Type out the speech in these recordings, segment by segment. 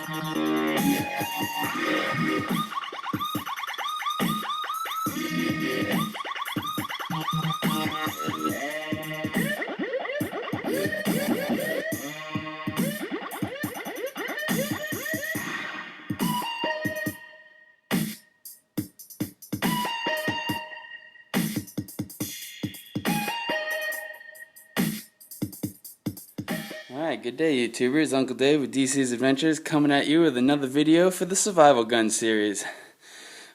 Alright, good day YouTubers, Uncle Dave with DEECEE's Adventures coming at you with another video for the Survival Gun series.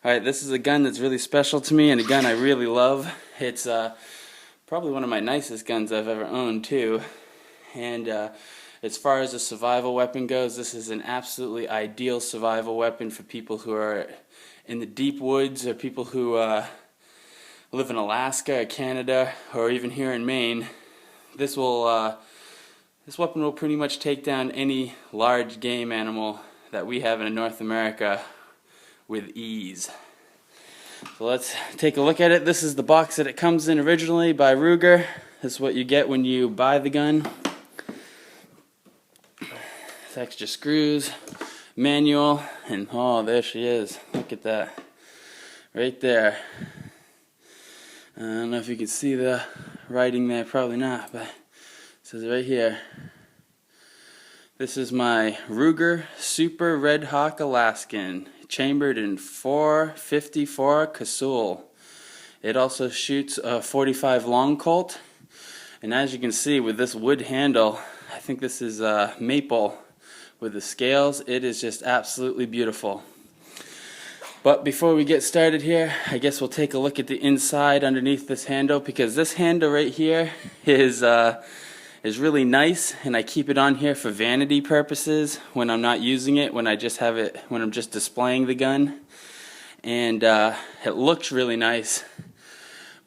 Alright, this is a gun that's really special to me and a gun I really love. It's probably one of my nicest guns I've ever owned too. And as far as a survival weapon goes, this is an absolutely ideal survival weapon for people who are in the deep woods or people who live in Alaska or Canada or even here in Maine. This weapon will pretty much take down any large game animal that we have in North America with ease. So let's take a look at it. This is the box that it comes in originally by RUGER. This is what you get when you buy the gun. It's extra screws, manual, and oh, there she is. Look at that. Right there. I don't know if you can see the writing there, probably not, but it says right here. This is my RUGER Super Red Hawk Alaskan, chambered in 454 Casull. It also shoots a 45 long Colt, and as you can see with this wood handle, I think this is maple with the scales. It is just absolutely beautiful. But before we get started here, I guess we'll take a look at the inside underneath this handle, because this handle right here is really nice, and I keep it on here for vanity purposes when I'm not using it, when I just have it, when I'm just displaying the gun. And it looks really nice,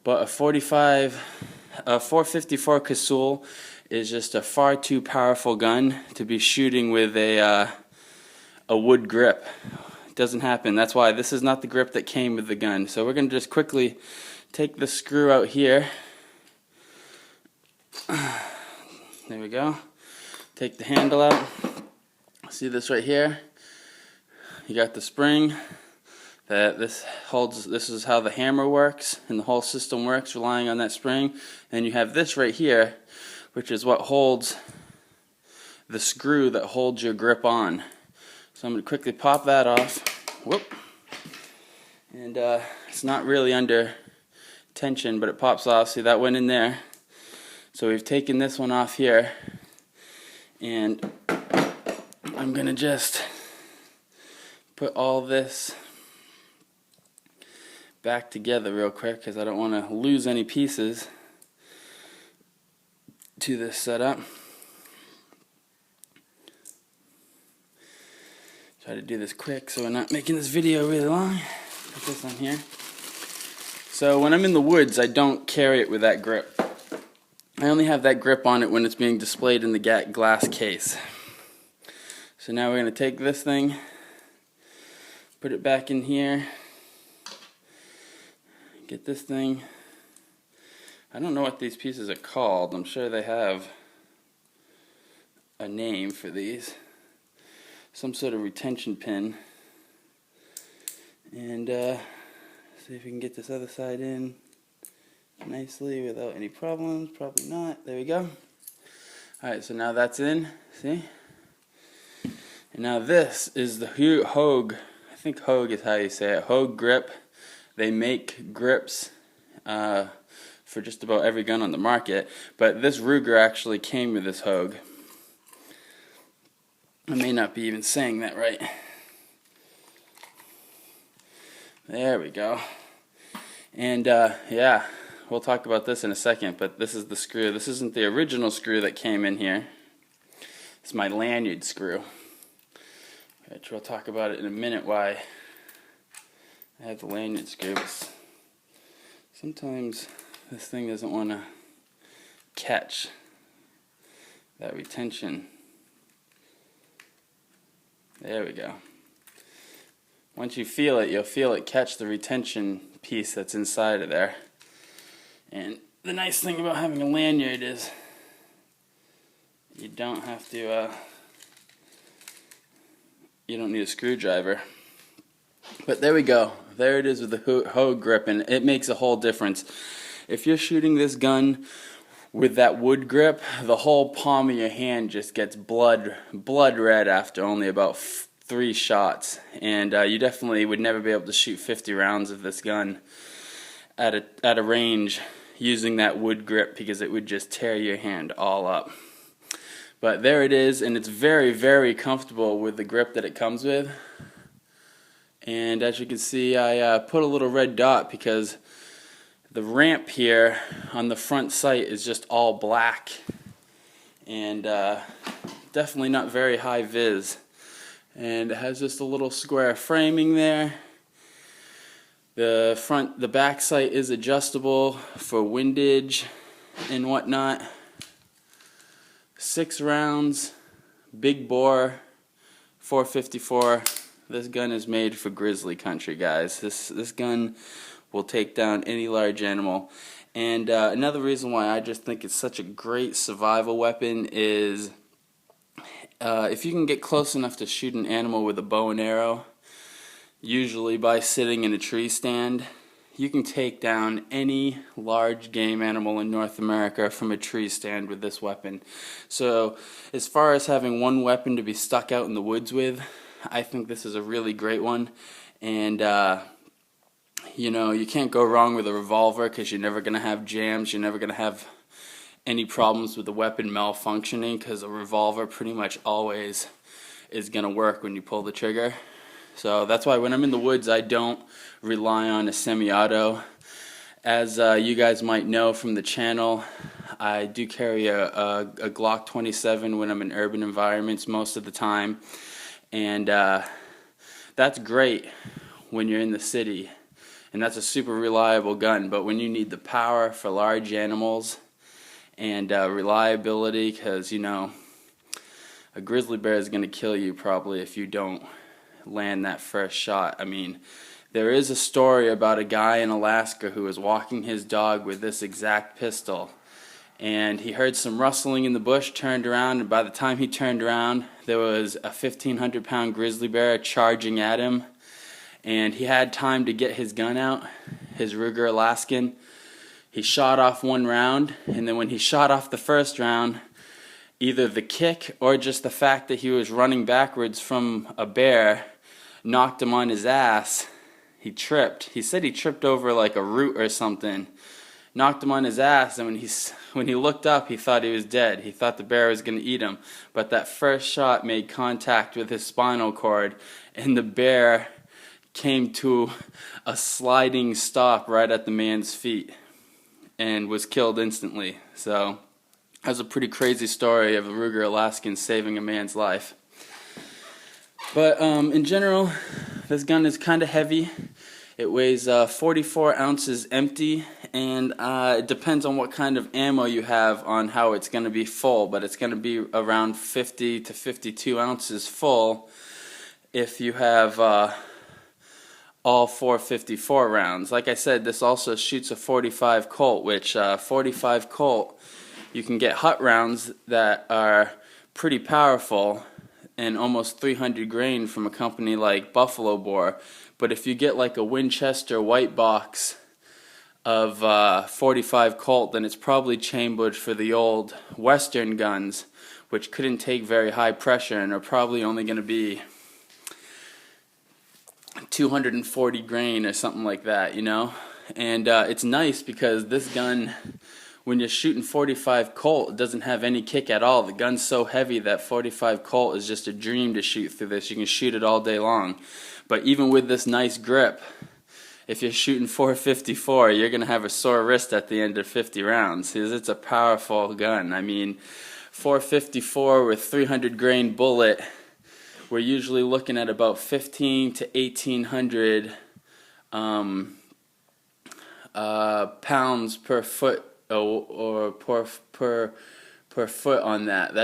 but a 454 Casull is just a far too powerful gun to be shooting with a wood grip. It doesn't happen. That's why this is not the grip that came with the gun. So we're going to just quickly take the screw out here. There we go. Take the handle out. See this right here? You got the spring that this holds. This is how the hammer works and the whole system works, relying on that spring. And you have this right here, which is what holds the screw that holds your grip on. So I'm going to quickly pop that off. Whoop. And it's not really under tension, but it pops off. See, that went in there. So we've taken this one off here, and I'm going to just put all this back together real quick because I don't want to lose any pieces to this setup. Try to do this quick so we're not making this video really long. Put this on here. So when I'm in the woods, I don't carry it with that grip. I only have that grip on it when it's being displayed in the glass case. So now we're going to take this thing, put it back in here, get this thing. I don't know what these pieces are called. I'm sure they have a name for these. Some sort of retention pin. And see if we can get this other side in nicely without any problems. Probably not. There we go. Alright, so now that's in. See? And now this is the Hogue. I think Hogue is how you say it. Hogue Grip. They make grips for just about every gun on the market. But this RUGER actually came with this Hogue. I may not be even saying that right. There we go. And yeah. We'll talk about this in a second, but this is the screw. This isn't the original screw that came in here. It's my Lanyard Screw. Which we'll talk about it in a minute why I have the Lanyard Screw. But sometimes this thing doesn't want to catch that retention. There we go. Once you feel it, you'll feel it catch the retention piece that's inside of there. And the nice thing about having a lanyard is you don't have to you don't need a screwdriver. But there we go. There it is with the Hogue Grip, and it makes a whole difference. If you're shooting this gun with that wood grip, the whole palm of your hand just gets blood red after only about 3 shots, and you definitely would never be able to shoot 50 rounds of this gun at a range using that wood grip, because it would just tear your hand all up. But there it is, and it's very, very comfortable with the grip that it comes with. And as you can see, I put a little red dot because the ramp here on the front sight is just all black, and definitely not very high vis. And it has just a little square framing there. The back sight is adjustable for windage and whatnot. 6 rounds, big bore, 454. This gun is made for grizzly country, guys. This gun will take down any large animal. And another reason why I just think it's such a great survival weapon is if you can get close enough to shoot an animal with a bow and arrow, usually by sitting in a tree stand, you can take down any large game animal in North America from a tree stand with this weapon. So as far as having one weapon to be stuck out in the woods with, I think this is a really great one. And you know, you can't go wrong with a revolver because you're never going to have jams, you're never going to have any problems with the weapon malfunctioning, because a revolver pretty much always is going to work when you pull the trigger. So that's why when I'm in the woods, I don't rely on a semi-auto. As you guys might know from the channel, I do carry a Glock 27 when I'm in urban environments most of the time. And that's great when you're in the city, and that's a super reliable gun. But when you need the power for large animals and reliability, because, you know, a grizzly bear is going to kill you probably if you don't land that first shot. I mean, there is a story about a guy in Alaska who was walking his dog with this exact pistol, and he heard some rustling in the bush, turned around, and by the time he turned around, there was a 1,500-pound grizzly bear charging at him, and he had time to get his gun out, his RUGER Alaskan. He shot off 1 round, and then when he shot off the first round, either the kick or just the fact that he was running backwards from a bear knocked him on his ass. He tripped. He said he tripped over like a root or something. Knocked him on his ass, and when he looked up, he thought he was dead. He thought the bear was going to eat him. But that first shot made contact with his spinal cord, and the bear came to a sliding stop right at the man's feet and was killed instantly. So that's a pretty crazy story of a RUGER Alaskan saving a man's life. But in general, this gun is kind of heavy. It weighs 44 ounces empty, and it depends on what kind of ammo you have on how it's going to be full, but it's going to be around 50 to 52 ounces full if you have all 454 rounds. Like I said, this also shoots a 45 Colt, which 45 Colt, you can get hut rounds that are pretty powerful and almost 300 grain from a company like Buffalo Bore. But if you get like a Winchester white box of 45 Colt, then it's probably chambered for the old Western guns, which couldn't take very high pressure and are probably only going to be 240 grain or something like that, you know. And it's nice because this gun, when you're shooting 45 Colt, it doesn't have any kick at all. The gun's so heavy that 45 Colt is just a dream to shoot through this. You can shoot it all day long. But even with this nice grip, if you're shooting 454, you're going to have a sore wrist at the end of 50 rounds, because it's a powerful gun. I mean, 454 with 300 grain bullet, we're usually looking at about 1,500 to 1,800 pounds per foot, or per foot on that.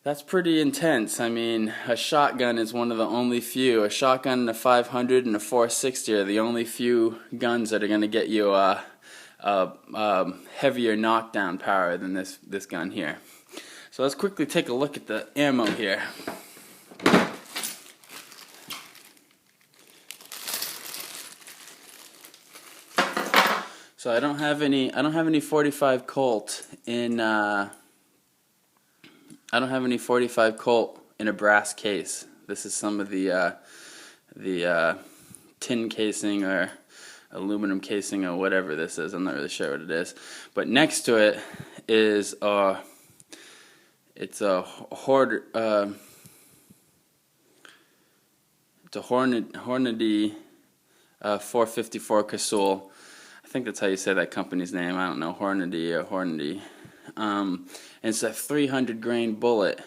That's pretty intense. I mean, a shotgun is one of the only few. A shotgun and a 500 and a 460 are the only few guns that are going to get you a heavier knockdown power than this gun here. So let's quickly take a look at the ammo here. So I don't have any 45 Colt in I don't have any 45 Colt in a brass case. This is some of the tin casing or aluminum casing or whatever this is. I'm not really sure what it is. But next to it is it's a Hornady 454 Casull. I think that's how you say that company's name. I don't know, Hornady or Hornady. And it's a 300 grain bullet,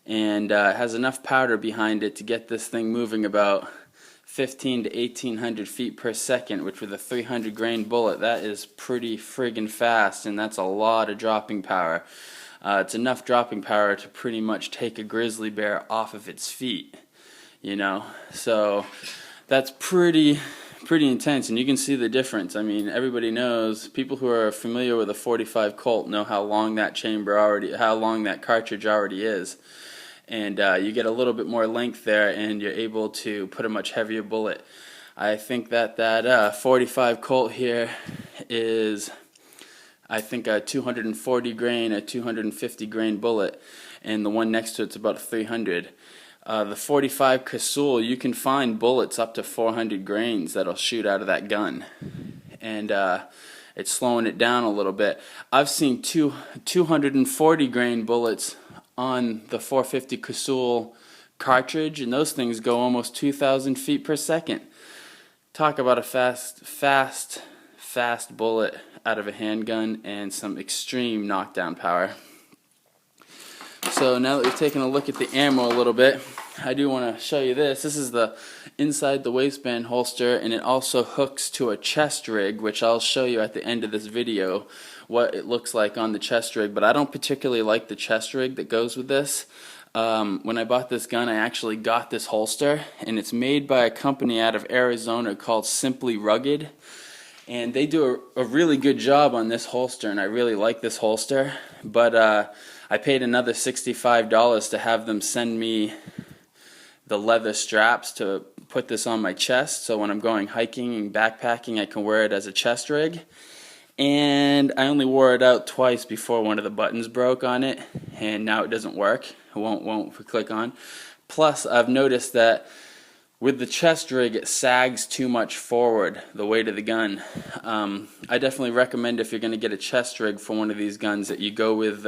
and it has enough powder behind it to get this thing moving about 15 to 1800 feet per second, which with a 300 grain bullet, that is pretty friggin' fast, and that's a lot of dropping power. It's enough dropping power to pretty much take a grizzly bear off of its feet, you know. So that's pretty intense, and you can see the difference. I mean, everybody knows, people who are familiar with a 45 Colt know how long that cartridge already is, and you get a little bit more length there, and you're able to put a much heavier bullet. I think that 45 Colt here is, I think, a 240 grain, a 250 grain bullet, and the one next to it's about 300. The 45 Casull, you can find bullets up to 400 grains that'll shoot out of that gun, and it's slowing it down a little bit. I've seen 240 grain bullets on the 450 Casull cartridge, and those things go almost 2,000 feet per second. Talk about a fast bullet out of a handgun and some extreme knockdown power. So now that we've taken a look at the ammo a little bit, I do want to show you this. This is the inside the waistband holster, and it also hooks to a chest rig, which I'll show you at the end of this video what it looks like on the chest rig. But I don't particularly like the chest rig that goes with this. When I bought this gun, I actually got this holster, and it's made by a company out of Arizona called Simply Rugged, and they do a really good job on this holster, and I really like this holster. But I paid another $65 to have them send me the leather straps to put this on my chest, so when I'm going hiking and backpacking, I can wear it as a chest rig. And I only wore it out twice before one of the buttons broke on it, and now it doesn't work. It won't click on. Plus, I've noticed that with the chest rig, it sags too much forward, the weight of the gun. I definitely recommend, if you're going to get a chest rig for one of these guns, that you go with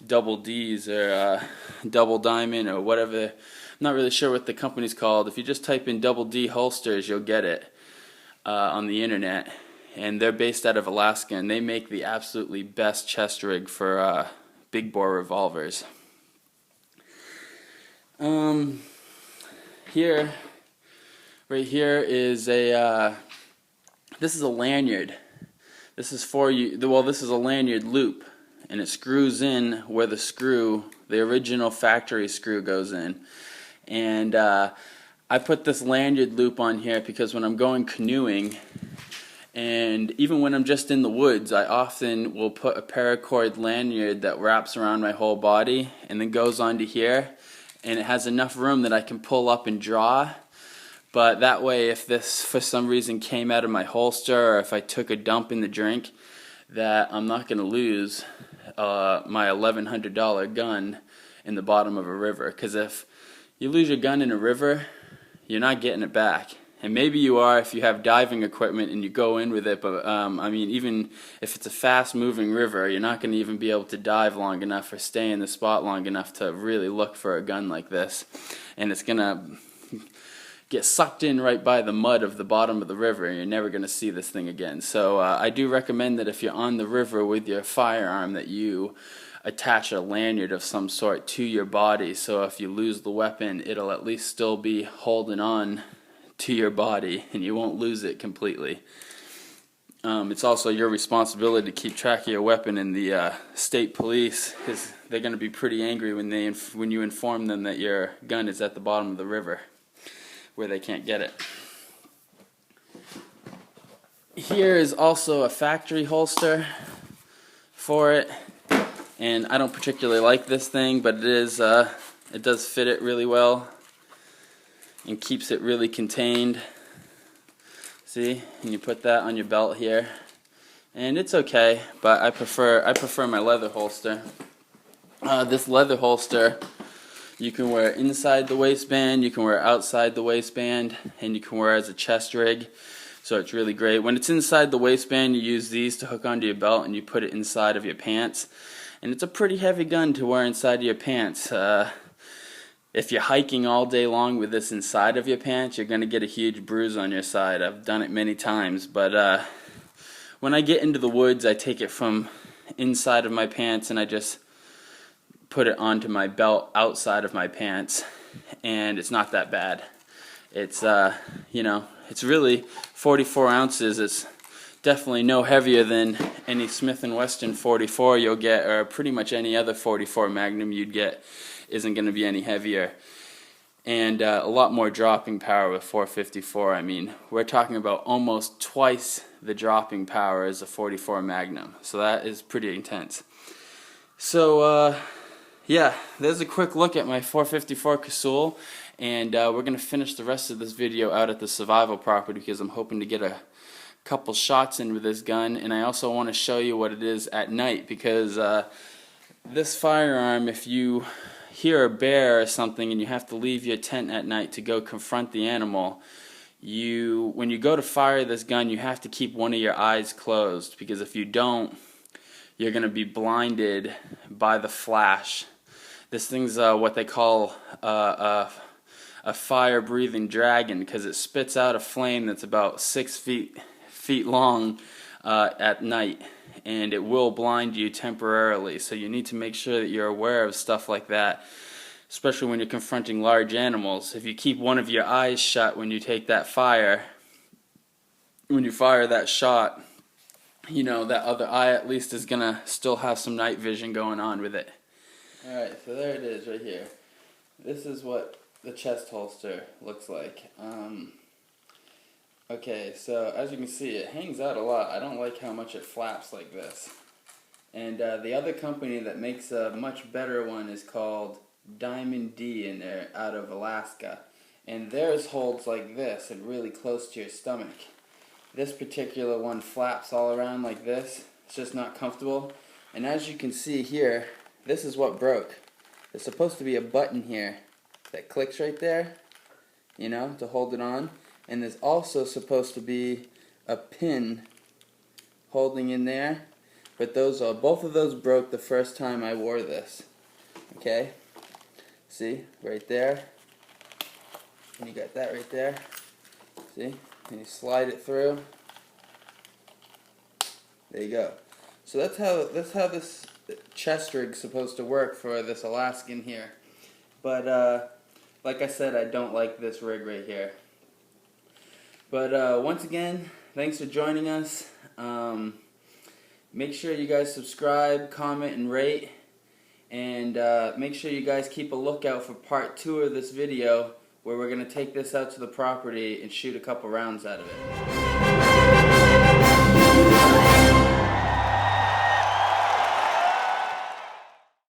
double D's or double diamond or whatever. I'm not really sure what the company's called. If you just type in double D holsters, you'll get it on the internet. And they're based out of Alaska, and they make the absolutely best chest rig for big bore revolvers. Right here is this is a lanyard. This is for you. Well, this is a lanyard loop, and it screws in where the original factory screw goes in. And I put this lanyard loop on here because when I'm going canoeing, and even when I'm just in the woods, I often will put a paracord lanyard that wraps around my whole body and then goes onto here, and it has enough room that I can pull up and draw. But that way, if this for some reason came out of my holster, or if I took a dump in the drink, that I'm not going to lose my $1,100 gun in the bottom of a river. Because if you lose your gun in a river, you're not getting it back. And maybe you are if you have diving equipment and you go in with it, but I mean, even if it's a fast-moving river, you're not going to even be able to dive long enough or stay in the spot long enough to really look for a gun like this. And it's going to get sucked in right by the mud of the bottom of the river, and you're never going to see this thing again. So I do recommend that if you're on the river with your firearm, that you attach a lanyard of some sort to your body, so if you lose the weapon, it'll at least still be holding on to your body, and you won't lose it completely. It's also your responsibility to keep track of your weapon, and the state police, because they're going to be pretty angry when you inform them that your gun is at the bottom of the river, where they can't get it. Here is also a factory holster for it, and I don't particularly like this thing, but it does fit it really well and keeps it really contained. See, and you put that on your belt here, and it's okay, but I prefer my leather holster. This leather holster, you can wear inside the waistband, you can wear outside the waistband, and you can wear as a chest rig. So it's really great. When it's inside the waistband, you use these to hook onto your belt and you put it inside of your pants. And it's a pretty heavy gun to wear inside of your pants. If you're hiking all day long with this inside of your pants, you're going to get a huge bruise on your side. I've done it many times, but when I get into the woods, I take it from inside of my pants and I just put it onto my belt outside of my pants, and it's not that bad. It's you know, it's really 44 ounces. It's definitely no heavier than any Smith & Wesson 44 you'll get, or pretty much any other 44 Magnum you'd get isn't going to be any heavier. And a lot more dropping power with 454. I mean, we're talking about almost twice the dropping power as a 44 Magnum. So that is pretty intense. So yeah, there's a quick look at my 454 Casull, and we're going to finish the rest of this video out at the survival property because I'm hoping to get a couple shots in with this gun, and I also want to show you what it is at night, because this firearm, if you hear a bear or something and you have to leave your tent at night to go confront the animal, when you go to fire this gun, you have to keep one of your eyes closed, because if you don't, you're going to be blinded by the flash. This thing's what they call a fire-breathing dragon, because it spits out a flame that's about 6 feet long at night, and it will blind you temporarily. So you need to make sure that you're aware of stuff like that, especially when you're confronting large animals. If you keep one of your eyes shut when you take that fire, when you fire that shot, you know, that other eye at least is going to still have some night vision going on with it. Alright, so there it is right here. This is what the chest holster looks like. Okay, so as you can see, it hangs out a lot. I don't like how much it flaps like this. And the other company that makes a much better one is called Diamond D, and they're out of Alaska. And theirs holds like this and really close to your stomach. This particular one flaps all around like this. It's just not comfortable. And as you can see here, this is what broke. There's supposed to be a button here that clicks right there, you know, to hold it on. And there's also supposed to be a pin holding in there. But both of those broke the first time I wore this. Okay? See? Right there. And you got that right there. See? And you slide it through. There you go. So that's how this chest rig's supposed to work for this Alaskan here. But like I said, I don't like this rig right here. But once again, thanks for joining us. Make sure you guys subscribe, comment, and rate. And make sure you guys keep a lookout for part 2 of this video, where we're going to take this out to the property and shoot a couple rounds out of it.